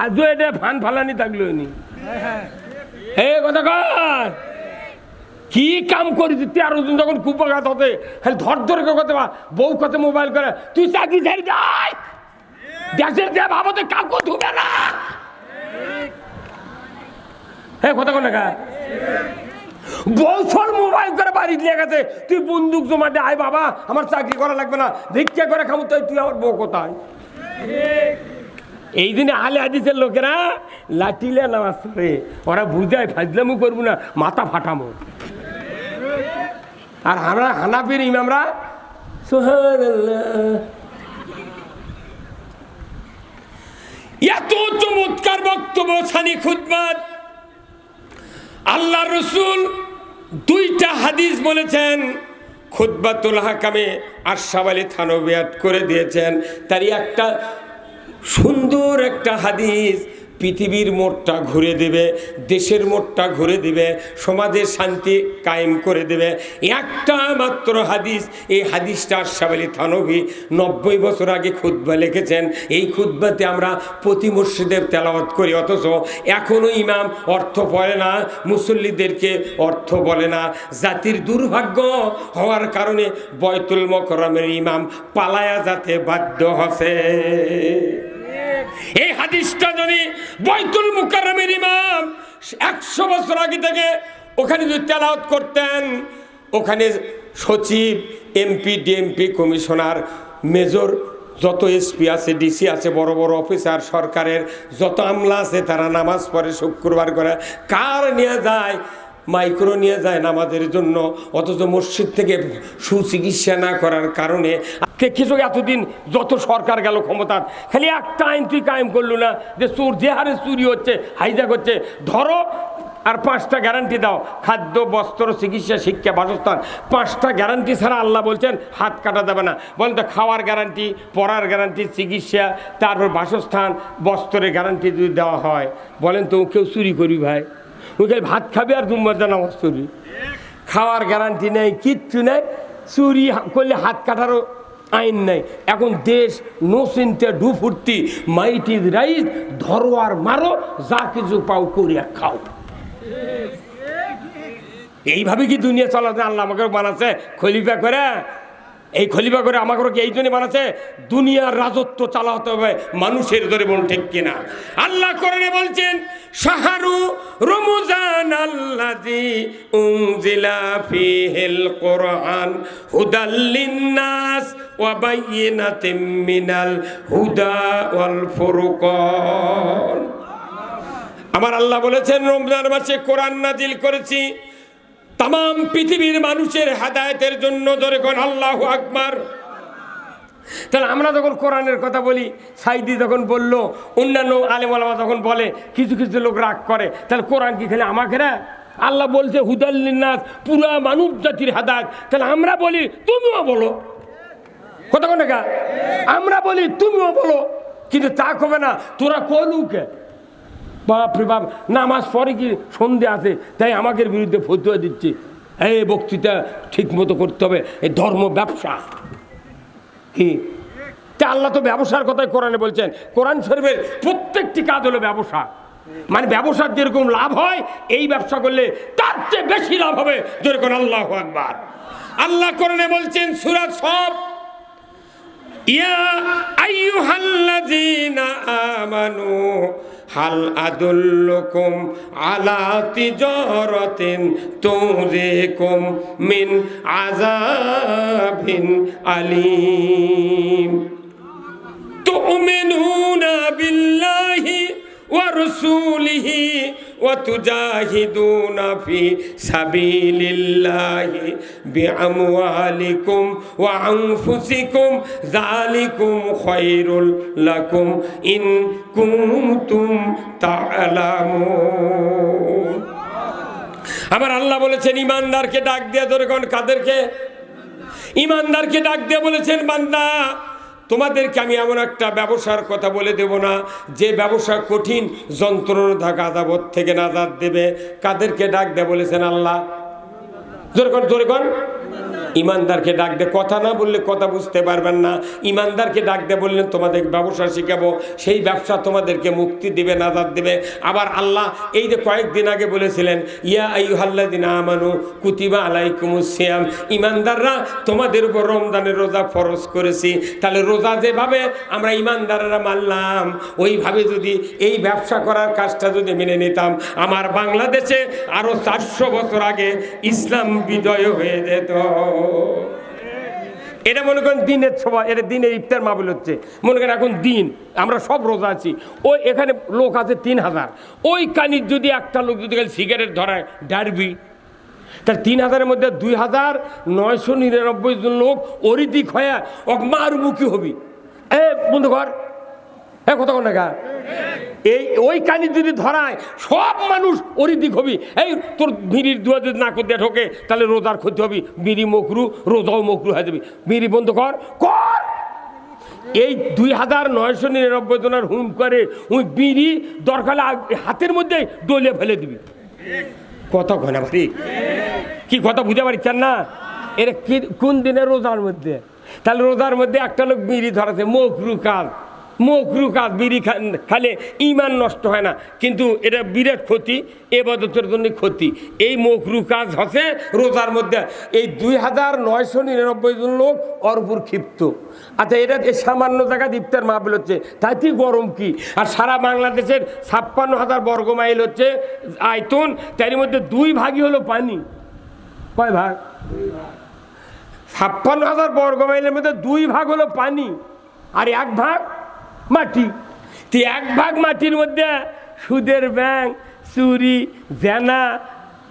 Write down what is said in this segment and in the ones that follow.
আজও এটা ফান ফালানি থাকলো নি হে কথা কর কি কাম করি 13 জন যখন কুপাঘাত হতে খালি ধর ধরে কথা বউ কথা মোবাইল করে তুই চাকরি ছেড়ে যাই দেশের যে ভাবতে কাউকে ধুবে না হ্যাঁ কথা কোন না বছর মোবাইল করে বাড়ি দিয়ে গেছে তুই বন্দুক জমা দে আয় বাবা আমার চাকরি করা লাগবে না ভিক্ষা করে খাবো তুই আমার বউ কোথায় এই দিনে আলে হাদিসের লোকেরা লাঠিলে নামাজ পড়ে ওরা বুঝায় ফাজলামু করবো না মাথা ফাটামো আর আমরা হানাফির ইমামরা সুবহানাল্লাহ এত চমৎকার বক্তব্য ছানি খুতবাত আল্লাহ রসুল 2টা হাদিস বলেছেন খুতবাতুল হাকামে আশরাফ আলী থানভী করে দিয়েছেন তারই একটা সুন্দর একটা হাদিস পৃথিবীর মোড়টা ঘুরে দেবে দেশের মোড়টা ঘুরে দিবে সমাজের শান্তি কায়েম করে দেবে একটা মাত্র হাদিস এই হাদিসটা আশরাফ আলী থানভী 90 বছর আগে খুতবা লিখেছেন এই খুতবাতে আমরা প্রতি মসজিদে তেলাওয়াত করি অথচ এখনো ইমাম অর্থ পড়ে না মুসল্লিদেরকে অর্থ বলে না জাতির দুর্ভাগ্য হওয়ার কারণে বয়তুল মুকাররমের ইমাম পালায়া যেতে বাধ্য হচ্ছে এই হাদিসটা যদি বয়তুল মুকাররমের ইমাম 100 বছর আগে থেকে ওখানে যদি তেলাওয়াত করতেন ওখানে সচিব এমপি ডিএমপি কমিশনার মেজর যত এসপি আছে ডিসি আছে বড় বড় অফিসার সরকারের যত আমলা আছে তারা নামাজ পড়ে শুক্রবার করে কার নিয়ে যায় মাইক্রো নিয়ে যায় নামাজের জন্য অথচ মসজিদ থেকে সুচিকিৎসা না করার কারণে কিছু এতদিন যত সরকার গেল ক্ষমতার খালি একটা আইন তুই কায়েম করলো না যে চোর যে হারে চুরি হচ্ছে হাইজ্যাক হচ্ছে ধরো আর 5টা গ্যারান্টি দাও খাদ্য বস্ত্র চিকিৎসা শিক্ষা বাসস্থান 5টা গ্যারান্টি ছাড়া আল্লাহ বলছেন হাত কাটা যাবে না বলেন তো খাওয়ার গ্যারান্টি পড়ার গ্যারান্টি চিকিৎসা তারপর বাসস্থান বস্ত্রের গ্যারান্টি যদি দেওয়া হয় বলেন তো কেউ চুরি করি ভাই ওই ভাত খাবি আর জুম্মার নামাজ চুরি খাওয়ার গ্যারান্টি নেই কিচ্ছু নেই চুরি করলে হাত কাটারও আইন নেই এখন দেশ নো চিন্তা ডু ফুর্তি মাইট ইজ রাইট ধরো আর মারো যা কিছু পাও করিয়া খাও এইভাবে কি দুনিয়া চলাতে আল্লাহ আমাকে বানাচ্ছে খলিফা করে এই খলিফা করে আমাকে কি এই জন্য বানাচ্ছে দুনিয়ার রাজত্ব চালাতে হবে মানুষের ধরে বল ঠিক কিনা আল্লাহ কোরআনে বলছেন শাহরু রমজান আল্লাযী উনজিলা ফীহিল কোরআন হুদাল লিন্নাস ওয়া বাইয়িনাতিম মিনাল হুদা ওয়াল ফুরকান আমার আল্লাহ বলেছেন রমজান মাসে কোরআন নাজিল করেছি तमाम পৃথিবীর মানুষের হেদায়েতের জন্য ধরে কোন আল্লাহু আকবার তাহলে আমরা যখন কোরআনের কথা বলি সাইদি যখন বলল অন্যান্য আলেম ওলামা যখন বলে কিছু কিছু লোক রাগ করে তাহলে কোরআন কি খালি আমাকে না আল্লাহ বলছে হুদাল লিন্নাস পুরা মানব জাতির হেদায়েত তাহলে আমরা বলি তুমিও বলো কথা কোন না আমরা বলি তুমিও বলো কিন্তু তা কবে না তোরা কলুকে বাপ রে বাপ নামাজ পড়ে কি সন্ধে আছে তাই আমাদের বিরুদ্ধে ফতোয়া দিচ্ছে এই বক্তৃতা ঠিক মতো করতে হবে এই ধর্ম ব্যবসা কি তা আল্লাহ তো ব্যবসার কথাই কোরআনে বলছেন কোরআন শরীফের প্রত্যেকটি কাজ হলো ব্যবসা মানে ব্যবসার যেরকম লাভ হয় এই ব্যবসা করলে তার চেয়ে বেশি লাভ হবে যেরকম আল্লাহু আকবার আল্লাহ কোরআনে বলছেন সূরা সফ ইয়া আইয়ুহাল্লাযীনা আমানু হাল আদুল্লুকুম আলা তিজারাতিন তুযিকুম মিন আযাবিন আলীম তুমিনুনা বিল্লাহি ওয়া রাসূলিহি ওয়া তুজাহিদুনা ফি সাবিলিল্লাহি বিআমওয়ালিকুম ওয়া আনফুসিকুম যালিকুম খায়রুল লাকুম ইন কুনতুম তা'লামুন আমার আল্লাহ বলেছেন ঈমানদারকে ডাক দিয়ে ধরে কোন কাদেরকে ঈমানদারকে ডাক দিয়ে বলেছেন বান্দা তোমাদেরকে আমি এমন একটা ব্যবসার কথা বলে দেব না যে ব্যবসা কঠিন যন্ত্রণা আযাব থেকে নাজাত দেবে কাদেরকে ডাক দিয়ে বলেছেন আল্লাহ জোরে কোন ইমানদারকে ডাক দে, কথা না বললে কথা বুঝতে পারবেন না। ইমানদারকে ডাক দে বললেন তোমাদের ব্যবসা শিখাবো, সেই ব্যবসা তোমাদেরকে মুক্তি দেবে, নাজাত দেবে। আবার আল্লাহ এই যে কয়েকদিন আগে বলেছিলেন ইয়া আইয়ুহাল্লাযিনা আমানু কুতিবা আলাইকুমুস সিয়াম, ইমানদাররা তোমাদের উপর রমজানের রোজা ফরজ করেছি। তাহলে রোজা যেভাবে আমরা ইমানদাররা মানলাম, ওইভাবে যদি এই ব্যবসা করার কাজটা যদি মেনে নিতাম, আমার বাংলাদেশে আরো 400 বছর আগে ইসলাম বিজয় হয়ে যেত। এটা মনে করেন দিনের সভা, এটা দিনের ইফতার মাহফিল হচ্ছে, মনে করেন এখন দিন আমরা সব রোজা আছি, ওই এখানে লোক আছে 3000, ওই কানির যদি একটা লোক যদি সিগারেট ধরায় ডারবি, তার 3000-এর মধ্যে 2999 জন লোক ওরই দিক হয়ে অকমারমুখী হবি। এ বন্ধু ঘর এ কত টাকা এই ওই কানি যদি ধরায় সব মানুষ ওরই দিক হবি। এই তোর বিড়ির দুয়া যদি না করে ঢোকে তাহলে রোজার ক্ষতি হবি, বিড়ি মকরু, রোজাও মকরু হয়ে যাবি। বিড়ি বন্ধ কর কর। এই 2999 জনের হুম করে ওই বিড়ি দরকার হাতের মধ্যে ডলে ফেলে দিবি। কথা ঘনা ভারি কি কথা বুঝতে পারছেন না? এর কি কোন দিনে? রোজার মধ্যে। তাহলে রোজার মধ্যে একটা লোক বিড়ি ধরাছে, মকরু কাজ, মকরু কাজ। বিড়ি খালে ইমান নষ্ট হয় না, কিন্তু এটা বিরাট ক্ষতি, ইবাদতের জন্য ক্ষতি। এই মকরু কাজ হচ্ছে রোজার মধ্যে। এই 2999 জন লোক অরপুর ক্ষিপ্ত। আচ্ছা, এটা সামান্য জায়গা ইফতার মাহফিল হচ্ছে, তাইতেই গরম কি? আর সারা বাংলাদেশের 56,000 বর্গ মাইল হচ্ছে আয়তন, তার মধ্যে 2 ভাগই হলো পানি। কয় ভাগ? 56,000 বর্গ মাইলের মধ্যে 2 ভাগ হলো পানি, আর 1 ভাগ মাটি। তো 1 ভাগ মাটির মধ্যে সুদের ব্যাংক, চুরি, জেনা,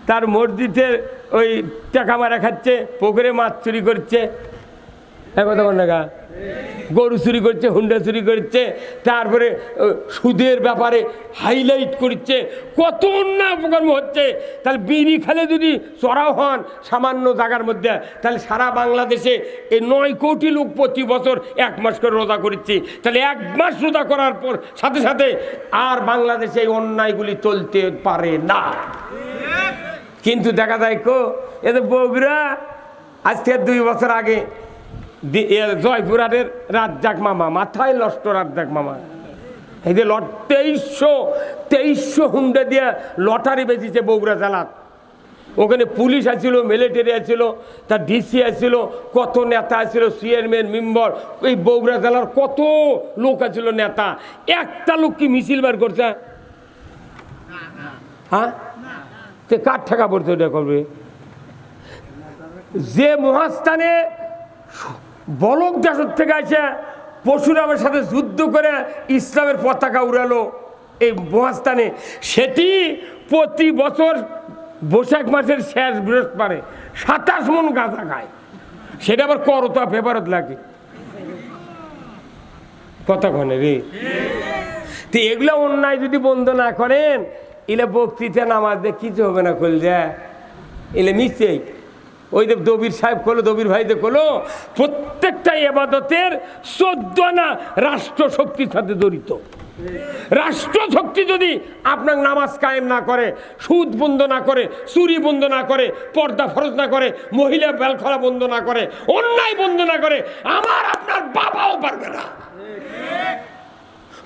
তার মসজিদের ওই টাকা মারা খাচ্ছে, পুকুরে মাছ চুরি করছে, কথা বল না, গরু চুরি করছে, হুন্ডা চুরি করছে, তারপরে সুদের ব্যাপারে হাইলাইট করছে, কত অন্যায় অপকর্ম হচ্ছে। তাহলে বিড়ি খেলে যদি চড়াও হন সামান্য জায়গার মধ্যে, তাহলে সারা বাংলাদেশে এই 9 কোটি লোক প্রতি বছর 1 মাস করে রোজা করছে। তাহলে 1 মাস রোজা করার পর সাথে সাথে আর বাংলাদেশে এই অন্যায়গুলি চলতে পারে না। কিন্তু দেখা যায় এদের বগুড়া আজ থেকে 2 বছর আগে জয়পুরহাটের রাজ্জাক মামা, মাথায় নষ্ট রাজ্জাক মামা, এই যে 2300 হুন্ডা দিয়ে লটারি বেঁচেছে বগুড়া জেলাত। ওখানে পুলিশ আসছিল, মিলিটারি আসছিল, তার ডিসি আসছিল, কত নেতা আসছিল, চেয়ারম্যান, মেম্বার, এই বগুড়া জেলার কত লোক আসছিল নেতা। একটা লোক কি মিছিল বার করছে? হ্যাঁ, তে কার টাকা পড়তে ওটা করবে? যে মহাস্থানে বলক দেশের থেকে আসে পরশুরামের সাথে যুদ্ধ করে ইসলামের পতাকা উড়ালো এই মহাস্থানে, সেটি প্রতি বছর বৈশাখ মাসের শেষ বৃহস্পতিবারে 27 মণ গাঁজা খায়। সেটা আবার করতা পেপারত লাগে। কথা কনে রে? তো এগুলো অন্যায় যদি বন্ধ না করেন, এলে বক্তৃতা নামাজ দিয়ে কিছু হবে না। খোল যায় এলে মিস্টেক। ওই যে দবির সাহেব খোলো, দবির ভাইদের খোলো, প্রত্যেকটা ইবাদতের 14 আনা রাষ্ট্র শক্তির সাথে জড়িত। রাষ্ট্র শক্তি যদি আপনার নামাজ কায়েম না করে, সুদ বন্ধ না করে, চুরি বন্ধ না করে, পর্দা ফরজ না করে, মহিলা বেলখরা বন্ধ না করে, অন্যায় বন্ধ না করে, আমার আপনার বাবাও পারবে না।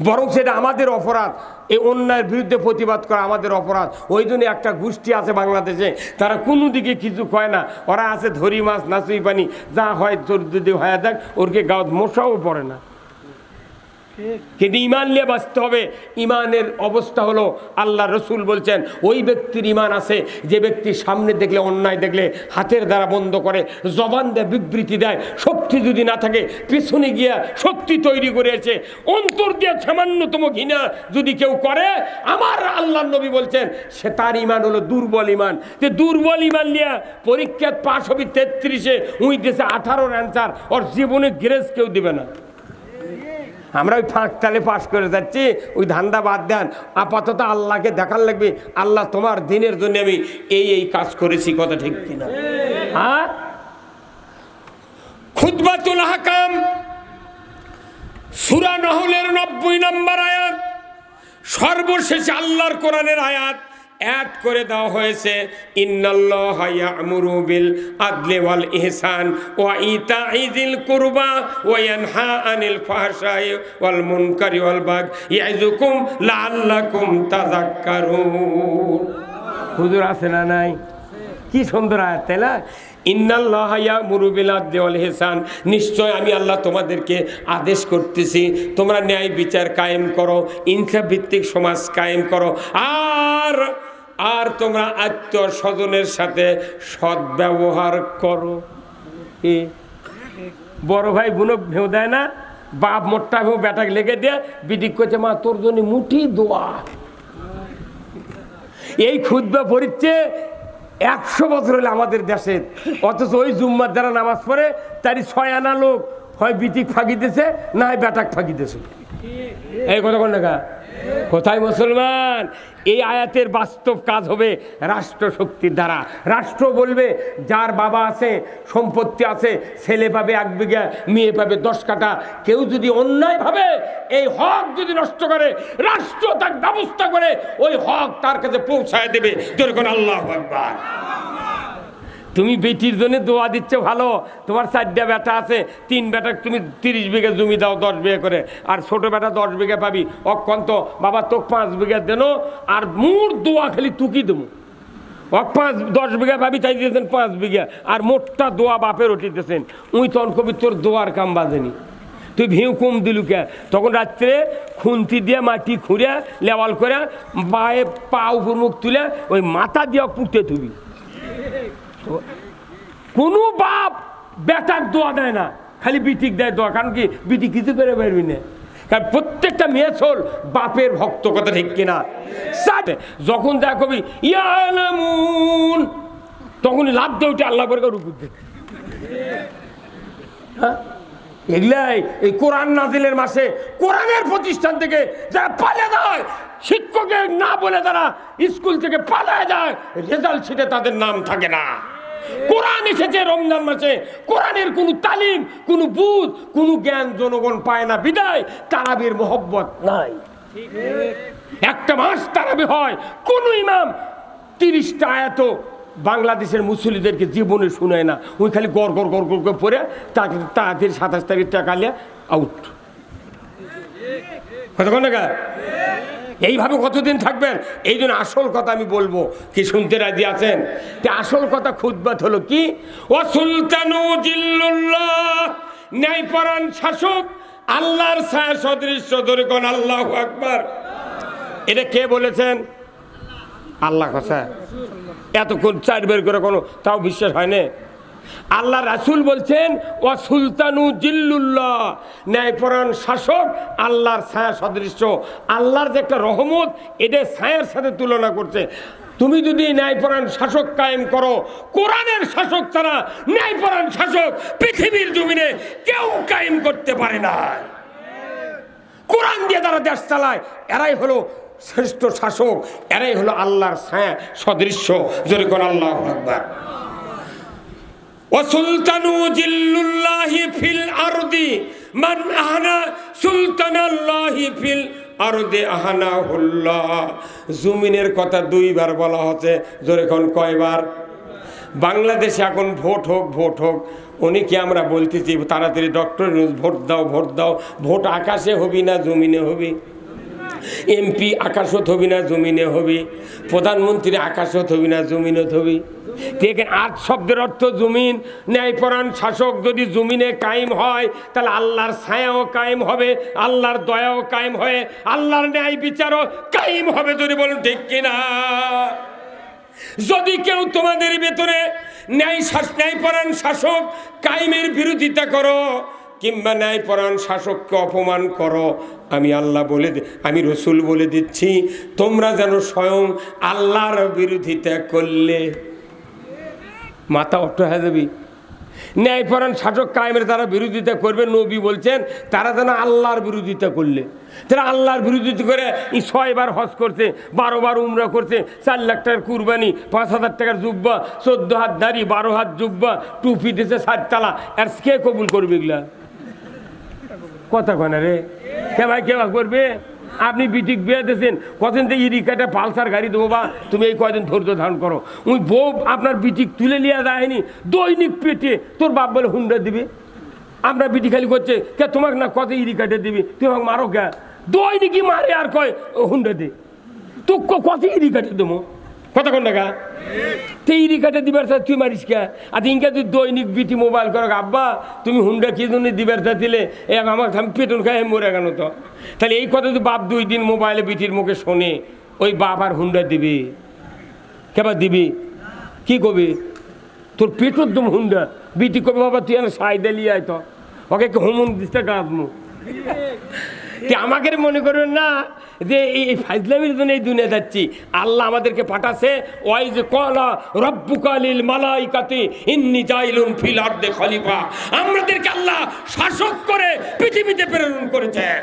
বরং সেটা আমাদের অপরাধ, এই অন্যায়ের বিরুদ্ধে প্রতিবাদ করা আমাদের অপরাধ। ওই জন্য একটা গোষ্ঠী আছে বাংলাদেশে, তারা কোনো দিকে কিছু কয় না। ওরা আছে ধরি মাছ নাচুই পানি, যা হয় তোর যদি হয়ে যাক, ওরকে গাঁত মশাও পড়ে না। কিন্তু ইমান নিয়ে বাঁচতে হবে। ইমানের অবস্থা হলো, আল্লাহ রসুল বলছেন ওই ব্যক্তির ইমান আছে যে ব্যক্তি সামনে দেখলে, অন্যায় দেখলে হাতের দ্বারা বন্ধ করে, জবান দেয়, বিবৃতি দেয়। শক্তি যদি না থাকে, পিছনে গিয়া শক্তি তৈরি করেছে, অন্তর দিয়ে সামান্যতম ঘৃণা যদি কেউ করে, আমার আল্লাহ নবী বলছেন সে তার ইমান হলো দুর্বল ইমান। যে দুর্বল ইমান নিয়ে পরীক্ষায় পাশ হবি 33-এ, উই দেশে 18 অ্যান্সার, ওর জীবনে গ্রেস কেউ দিবে না। আমরা ওই ফাঁক তালে পাশ করে যাচ্ছি, ওই ধান্দা বাদ দেন। আপাতত আল্লাহকে দেখার লাগবে, আল্লাহ তোমার দিনের জন্য আমি এই কাজ করেছি। কথা ঠিক কিনা? হ্যাঁ, খুতবাতুল আহকাম সূরা নহলের 90 নম্বর আয়াত, সর্বশেষ আল্লাহর কোরআনের আয়াত। অ্যাড করে দেওয়া হয়েছে, ইন্নাল্লাহা ইয়া'মুরু বিল আদলি ওয়াল ইহসান ওয়া ইতা'i যিল কুরবা ওয়া ইয়ানহা আনিল ফাহশাই ওয়াল মুনকারি ওয়াল বাগই ইয়া'যুকুম লাআল্লাকুম তাযাক্কারুন। হুজুর আছে না নাই? কি সুন্দর আয়াত, তাই না? ইন্নাল্লাহা ইয়া'মুরু বিল আদলি ওয়াল ইহসান, নিশ্চয় আমি আল্লাহ তোমাদেরকে আদেশ করতেছি তোমরা ন্যায় বিচার কায়েম করো, ইনসাফ ভিত্তিক সমাজ কায়েম করো, আর তোমরা আত্মীয় স্বজনের সাথে সদ্ব্যবহার করো। বড় ভাই বোনক ভেউ দেয় না, বাপ মোট্টা ভেউ বেটাকে লেগে দিয়ে বিদিক করছে, মা তোর জন্য মুঠি দোয়া। এই খুতবা পড়িচ্ছে 100 বছর হলে আমাদের দেশে, অথচ ওই জুম্মার দ্বারা নামাজ পড়ে তারই 6 আনা লোক হয় বিটিক ফাঁকি দিতেছে, না হয় বেটাক ফাঁকি দিতেছে। এই কথা কোন না কোথায় মুসলমান? এই আয়াতের বাস্তব কাজ হবে রাষ্ট্র শক্তির দ্বারা। রাষ্ট্র বলবে যার বাবা আছে, সম্পত্তি আছে, ছেলে পাবে 1 বিঘা, মেয়ে পাবে 10 কাঠা। কেউ যদি অন্যায়ভাবে এই হক যদি নষ্ট করে, রাষ্ট্র তার ব্যবস্থা করে ওই হক তার কাছে পৌঁছায় দেবে। যেরকম আল্লাহু আকবার। তুমি বেটির জন্য দোয়া দিচ্ছে ভালো, তোমার 4টা বেটা আছে, 3 বেটা তুমি 30 বিঘা জমি দাও 10 বিঘা করে, আর ছোট বেটা 10 বিঘা পাবি। অক্ষন্ত বাবা তোকে 5 বিঘা দেন, আর মোট দোয়া খালি তুকি দেবো। 10 বিঘা পাবি, তাই দিয়েছেন 5 বিঘা, আর মোটটা দোয়া বাপের উঠিতেছেন। উই তখন কবি তোর দোয়ার কাম বাজেনি, তুই ভিউ কম দিলু কে? তখন রাত্রে খুন্তি দিয়ে মাটি খুঁড়ে লেওয়াল করে বায়ে পা উপর মুখ তুলে ওই মাথা দিয়ে পুঁতে থুবি। কোনো বাপ বেটার দোয়া দেয় না, খালি বিটিক দেয় দোয়া। কারণ কি? বিটি কিছু করে পারবি না, কারণ প্রত্যেকটা মেয়ে চল বাপের ভক্ত, কথা ঠিক কিনা? যখন দেখ কবি ইয়ালামুন, তখনই লাভ দিয়ে উঠে আল্লাহ করে রুকু দে। হ্যাঁ, এগুলাই এই কোরআন নাজিলের মাসে কোরআনের প্রতিষ্ঠান থেকে যারা পালিয়ে যায়, শিক্ষকের না বলে তারা স্কুল থেকে পালিয়ে যায়, রেজাল্ট শিটে তাদের নাম থাকে না। কোরআন এসেছে রমজান মাসে, কোরআনের কোনো তালিম, কোনো বুঝ, কোনো জ্ঞান জনগণ পায় না, বিদায় তারাবির মোহব্বত নাই। একটা মাস তারাবি হয়, কোন ইমাম 30টা আয়াত বাংলাদেশের মুসল্লিদেরকে জীবনে শুনায় না। ওই খালি গড় গড় গড় গড় করে পড়ে তাকে তাড়াতাড়ি 27 তারিখ টাকা নিয়ে আউট। কতক্ষণ টাকা? এইভাবে কতদিন থাকবেন? এই জন্য আসল কথা আমি বলবো, কি শুনতে রাজি আছেন? আসল কথা খুতবাত হলো কি? ওয়া সুলতানু জিল্লুল্লাহ, ন্যায়পরায়ণ শাসক আল্লাহর ছায়া সদৃশ্য। ধরে কোন আল্লাহু আকবার। এটা কে বলেছেন? আল্লাহ কথা। এতক্ষণ 4 বের করে কোনো তাও বিশ্বাস হয় না। আল্লাহ রাসূল বলছেন ওয়া সুলতানু জিল্লুল্লাহ, ন্যায়পরায়ণ শাসক আল্লাহর ছায়া সদৃশ্য। আল্লাহর যে একটা রহমত, এটা ছায়ার সাথে তুলনা করছে। তুমি যদি ন্যায়পরায়ণ শাসক কায়েম করো, কোরআনের শাসক ছাড়া ন্যায়পরায়ণ শাসক পৃথিবীর জমিনে কেউ কায়েম করতে পারে না। কোরআন দিয়ে তারা দেশ চালায়, এরাই হলো শ্রেষ্ঠ শাসক, এরাই হলো আল্লাহর ছায়া সদৃশ্য। জোরে কোন আল্লাহু আকবার। ওয়াসুলতানু জিল্লুল্লাহি ফিল আরদি মান আহানা সুলতানাল্লাহি ফিল আরদি আহানাহুল্লাহ। জমিনের কথা 2 বার বলা হচ্ছে। জোরে কোন কয়বার? বাংলাদেশে এখন ভোট হোক, ভোট হোক, অনেকে আমরা বলতেছি তাড়াতাড়ি ডক্টর ভোট দাও, ভোট দাও। ভোট আকাশে হবি না জমিনে হবি? এমপি আকাশত হবি না জমিনে হবি? প্রধানমন্ত্রী আকাশত হবি না জমিনত হবি? দেখেন, 8 শব্দের অর্থ জমিন। ন্যায়পরায়ণ শাসক যদি জমিনে কায়েম হয়, তাহলে আল্লাহর ছায়াও কায়েম হবে, আল্লাহর দয়াও কায়েম হয়ে আল্লাহর ন্যায় বিচারও কায়েম হবে। যদি বলুন ঠিক কিনা? যদি কেউ তোমাদের ভেতরে ন্যায়পরায়ণ শাসক কায়েমের বিরোধিতা করো, কিংবা ন্যায়পরায়ণ শাসককে অপমান করো, আমি আল্লাহ আমি রসুল বলে দিচ্ছি, তোমরা যেন স্বয়ং আল্লাহর বিরোধিতা করলে মাথা অট্ট হয়ে যাবি। ন্যায়পরায়ণ শাসক কায়েমের তারা বিরোধিতা করবে, নবী বলছেন তারা যেন আল্লাহর বিরোধিতা করলে। তারা আল্লাহর বিরোধিতা করে 6 বার হজ করছে, 12 বার উমরা করছে, 4 লাখ টাকার কুরবানি, 5000 টাকার জুব্বা, 14 হাত দাড়ি, 12 হাত জুব্বা, টুপি দিয়েছে 7 তালা। আর কে কবুল করবে এগুলা? কথা কয় না রে, কে ভাই কে করবে? আপনি বিটিক বিয়ে দিয়েছেন কদিন থেকে ইরিকাটা পালসার গাড়ি দেবো বা তুমি এই কয়দিন ধৈর্য ধারণ করো ওই বউ আপনার বিটিক তুলে নিয়ে যায়নি দৈনিক পেটে তোর বাপ বলে হুন্ডা দিবি আমরা বিটি খালি করছে কে তোমাকে না কত ইরিকাটে দিবি তুমি আমাকে মারো কে দৈনিকই মারে আর কয় হুন্ডা দে তো কত ইরিকাটে দেবো কতক্ষণ টাকা তো ইরিকাটে দিবার তুই মারিস কে আর ইনকা তুই দৈনিক বিটি মোবাইল করো আব্বা তুমি হুন্ডা কি জন্য দিবার দিলে আমাকে আমি পেটন খাই মরে গেল তো তাহলে এই কথা তুই বাপ 2 দিন মোবাইলে বিটির মুখে শোনে ওই বাপ আর হুন্ডা দিবি কেবার দিবি কি কবি তোর পেটর দম হুন্ডা বিটি কবি বাবা তুই সাইডে লিয়ে আয় তো ওকে হোমন দিতে কাঁদমু আমাকে মনে করবেন না যে এই ফাইজলামির জন্য এই দুনিয়া যাচ্ছি আল্লাহ আমাদেরকে পাঠাছে ওই যে কলা রব্বুকালিল মালাইকাতি ইন্নী জাইলুন ফিল আরদি খলিফা আমাদেরকে আল্লাহ শাসক করে পৃথিবীতে প্রেরণ করেছেন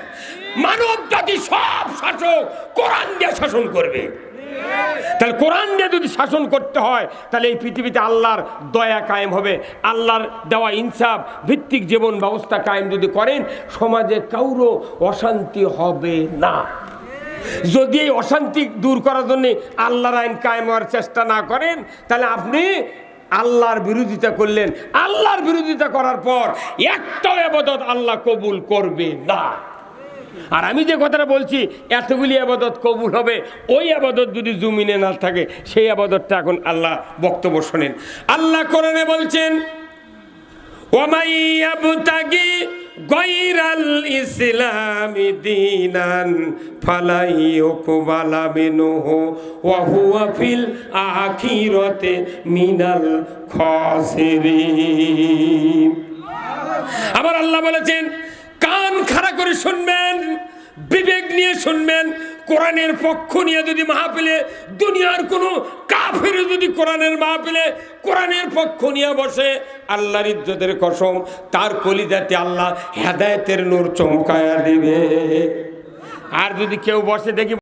মানব জাতি সব শাসক কোরআন দিয়ে শাসন করবে তাহলে কোরআন দিয়ে যদি শাসন করতে হয় তাহলে এই পৃথিবীতে আল্লাহর দয়া কায়েম হবে আল্লাহর দেওয়া ইনসাফ ভিত্তিক জীবন ব্যবস্থা কায়েম যদি করেন সমাজে কারো অশান্তি হবে না যদি এই অশান্তি দূর করার জন্য আল্লাহর আইন কায়েম হওয়ার চেষ্টা না করেন তাহলে আপনি আল্লাহর বিরোধিতা করলেন আল্লাহর বিরোধিতা করার পর একটাও ইবাদত আল্লাহ কবুল করবে না আর আমি যে কথাটা বলছি এতগুলি আবাদত কবুল হবে ওই আবাদত যদি জমিনে না থাকে সেই আবাদতটা এখন আল্লাহ বক্তব্য শোনেন আল্লাহ কোরআনে বলছেন ওয়ামাই ইয়াবতাগি গায়রাল ইসলামি দীনান ফালাই ইউকবালা মিনহু ওয়া হুয়া ফিল আখিরাতি মিনাল খাসিরিন আবার আল্লাহ বলেছেন কান খাড়া করে শুনবেন বিবেক নিয়ে শুনবেন কোরআনের পক্ষ নিয়ে যদি মাহফিলে দুনিয়ার কোনো কাফের যদি কোরআনের মাহফিলে কোরআনের পক্ষ নিয়ে বসে আল্লাহর ইজ্জতের কসম তার কলিজাতে আল্লাহ হেদায়েতের নূর চমকায়া দিবে আর যদি কেউ বসে দেখি